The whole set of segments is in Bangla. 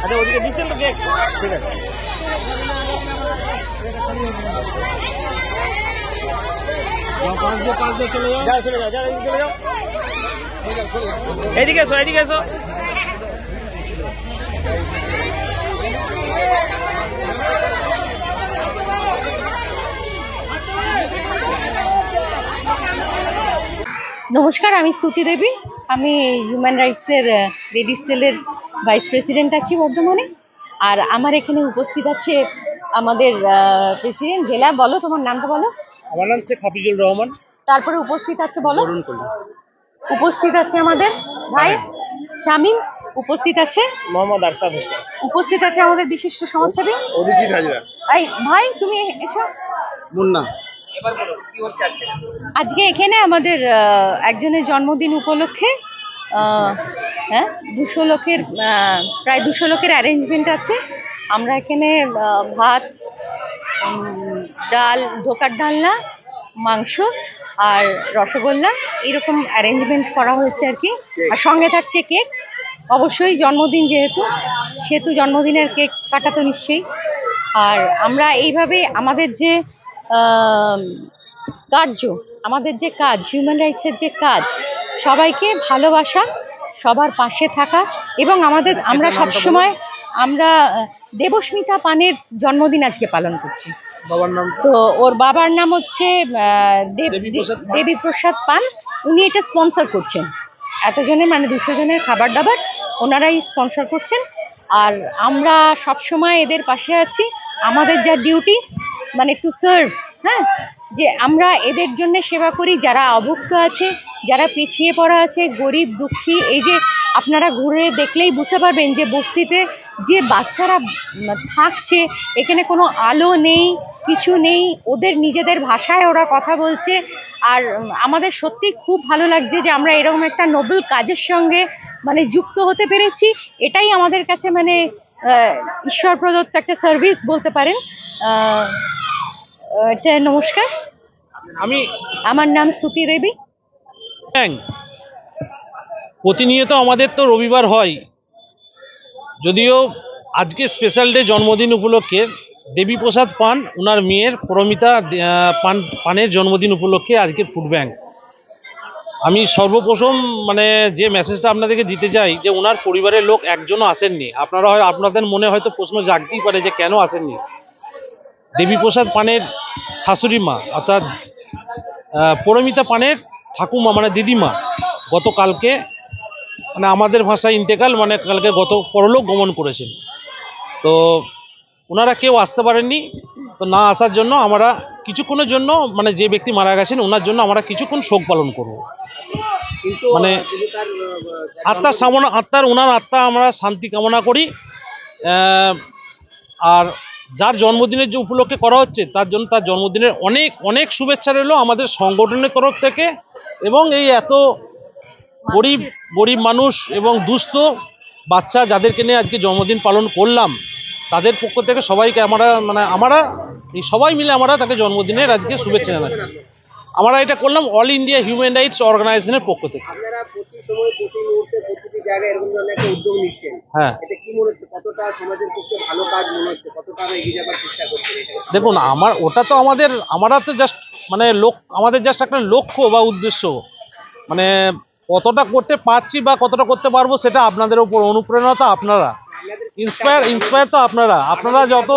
আচ্ছা ওদিকে দিচ্ছেন তো কেক, ঠিক আছে। পাঁচ দিয়ে চলে যাও, চলে যাও, চলে যাও। এদিকে এসো, এদিকে এসো। নমস্কার, আমি স্তুতি দেবী। আমি হিউম্যান রাইটসের লেডিস সেলের ভাইস প্রেসিডেন্ট আছি বর্ধমানে। আর আমার এখানে উপস্থিত আছে আমাদের প্রেসিডেন্ট জেলা। বলো তোমার নামটা বলো। আমার নাম শেখ হাফিজুর রহমান। তারপরে উপস্থিত আছে বলো। উপস্থিত আছে আমাদের ভাই শামীম। উপস্থিত আছে মোহাম্মদ আরশাদ হোসেন। উপস্থিত আছে আমাদের বিশিষ্ট সমাজসেবী অভিজিৎ হাজরা। ভাই তুমি এসো। মুন্না। আজকে এখানে আমাদের একজনের জন্মদিন উপলক্ষে 200 লোকের প্রায় 200 লোকের অ্যারেঞ্জমেন্ট আছে। আমরা এখানে ভাত, ডাল, ধোকার ডালনা, মাংস আর রসগোল্লা এরকম অ্যারেঞ্জমেন্ট করা হয়েছে আর কি। আর সঙ্গে থাকছে কেক। অবশ্যই জন্মদিন সেহেতু জন্মদিনের কেক কাটা তো নিশ্চয়ই। আর আমরা এইভাবে আমাদের যে আমাদের যে কাজ, হিউম্যান রাইটসের যে কাজ, সবাইকে ভালোবাসা, সবার পাশে থাকা এবং আমরা সবসময় আমরা দেবস্মিতা পানের জন্মদিন আজকে পালন করছি। বাবার নাম তো ওর বাবার নাম হচ্ছে দেবীপ্রসাদ পান। উনি এটা স্পন্সর করছেন। এতজনের 200 জনের খাবার দাবার ওনারাই স্পন্সর করছেন। আর আমরা সবসময় এদের পাশে আছি। আমাদের যা ডিউটি টু সার্ভ, যে আমরা এদের জন্য সেবা করি, যারা অভুক্ত আছে, যারা পিছিয়ে পড়া আছে, গরিব দুঃখী। এই যে আপনারা ঘুরে দেখলেই বুঝতে পারবেন যে বস্তিতে যে বাচ্চারা থাকছে, এখানে কোনো আলো নেই, কিছু নেই, ওদের নিজেদের ভাষায় ওরা কথা বলছে। আর আমাদের সত্যি খুব ভালো লাগছে যে আমরা এরকম একটা নোবেল কাজের সঙ্গে যুক্ত হতে পেরেছি। এটাই আমাদের কাছে ঈশ্বর প্রদত্ত একটা সার্ভিস বলতে পারেন। নমস্কার, আমার নাম স্তুতি দেবী। প্রতিনিয়ত আমাদের তো রবিবার হয়, যদিও আজকে স্পেশাল ডে জন্মদিন উপলক্ষে দেবীপ্রসাদ পান ওনার মেয়ের পরমিতা পানের জন্মদিন উপলক্ষে আজকে ফুড ব্যাংক। আমি সর্বপ্রথম যে মেসেজটা আপনাদেরকে দিতে চাই যে ওনার পরিবারের লোক একজনও আসেননি। আপনাদের মনে হয়তো প্রশ্ন জাগতেই পারে যে কেন আসেননি। দেবীপ্রসাদ পানের শাশুড়ি মা অর্থাৎ পরমিতা পানের ঠাকুমা দিদিমা গতকালকে আমাদের ভাষায় ইন্তেকাল কালকে পরলোক গমন করেছেন। তো ওনারা কেউ আসতে পারেননি। তো না আসার জন্য আমরা কিছুক্ষণের জন্য যে ব্যক্তি মারা গেছেন ওনার জন্য আমরা কিছুক্ষণ শোক পালন করব। ওনার আত্মা আমরা শান্তি কামনা করি। আর যার জন্মদিনের যে উপলক্ষে করা হচ্ছে তার জন্য তার জন্মদিনের অনেক অনেক শুভেচ্ছা রইল আমাদের সংগঠনের তরফ থেকে। এবং এই এত গরিব মানুষ এবং দুস্থ বাচ্চা যাদেরকে নিয়ে আজকে জন্মদিন পালন করলাম, তাদের পক্ষ থেকে সবাইকে আমরা সবাই মিলে আমরা তাকে জন্মদিনের আজকে শুভেচ্ছা জানাচ্ছি। আমরা এটা করলাম অল ইন্ডিয়া হিউম্যান রাইটস অর্গানাইজেশনের পক্ষ থেকে। হ্যাঁ, দেখুন ওটা তো আমরা তো জাস্ট আমাদের জাস্ট একটা লক্ষ্য বা উদ্দেশ্য। কতটা করতে পারছি বা কতটা করতে পারবো সেটা আপনাদের উপর। অনুপ্রেরণা তো আপনারা, ইন্সপায়ার তো আপনারা যত।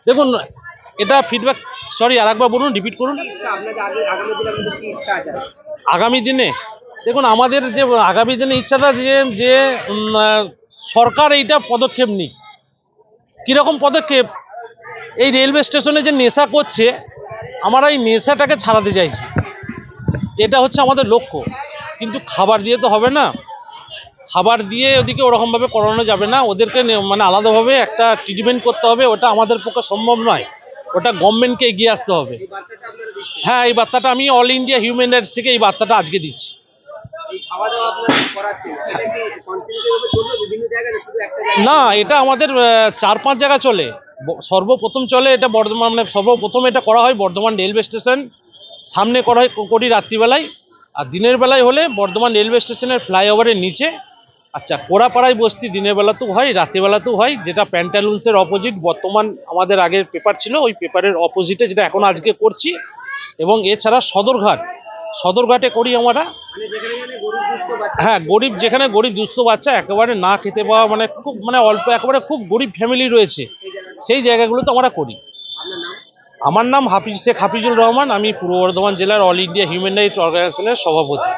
দেখুন এটা ফিডব্যাক, সরি আরেকবার বলুন, রিপিট করুন। আগামী দিনে দেখুন আমাদের যে আগামী দিনে ইচ্ছাটা যে সরকার এইটা পদক্ষেপ নিক। কীরকম পদক্ষেপ? এই রেলওয়ে স্টেশনে যে নেশা করছে, আমরা এই নেশাটাকে ছাড়াতে চাইছি। এটা হচ্ছে আমাদের লক্ষ্য। কিন্তু খাবার দিয়ে তো হবে না। খাবার দিয়ে ওদিকে ওরকমভাবে করানো যাবে না। ওদেরকে আলাদাভাবে একটা ট্রিটমেন্ট করতে হবে। ওটা আমাদের পক্ষে সম্ভব নয়। ওটা গভর্নমেন্টকে এগিয়ে আসতে হবে। হ্যাঁ, এই বার্তাটা আমি অল ইন্ডিয়া হিউম্যান রাইটস থেকে এই বার্তাটা আজকে দিচ্ছি। না, এটা আমাদের 4-5 জায়গা চলে। সর্বপ্রথম চলে এটা বর্ধমান, সর্বপ্রথম এটা করা হয় বর্ধমান রেলওয়ে স্টেশন সামনে করি রাত্রিবেলায়। আর দিনের বেলায় হলে বর্ধমান রেলওয়ে স্টেশনের ফ্লাইওভারের নিচে। আচ্ছা, কোড়াপাড়ায় বস্তি দিনের বেলাতেও হয়, রাতেবেলাতেও হয়, যেটা প্যান্টালুন্সের অপোজিট বর্তমান আমাদের আগের পেপার ছিল, ওই পেপারের অপোজিটে, যেটা এখন আজকে করছি। এবং এছাড়া সদরঘাটে করি আমরা। হ্যাঁ, যেখানে গরিব দুস্থ বাচ্চা একেবারে না খেতে পাওয়া, মানে খুব অল্প, একেবারে খুব গরিব ফ্যামিলি রয়েছে, সেই জায়গাগুলোতে আমরা করি। আমার নাম শেখ হাফিজুর রহমান। আমি পূর্ব বর্ধমান জেলার অল ইন্ডিয়া হিউম্যান রাইটস অর্গানাইজেশনের সভাপতি।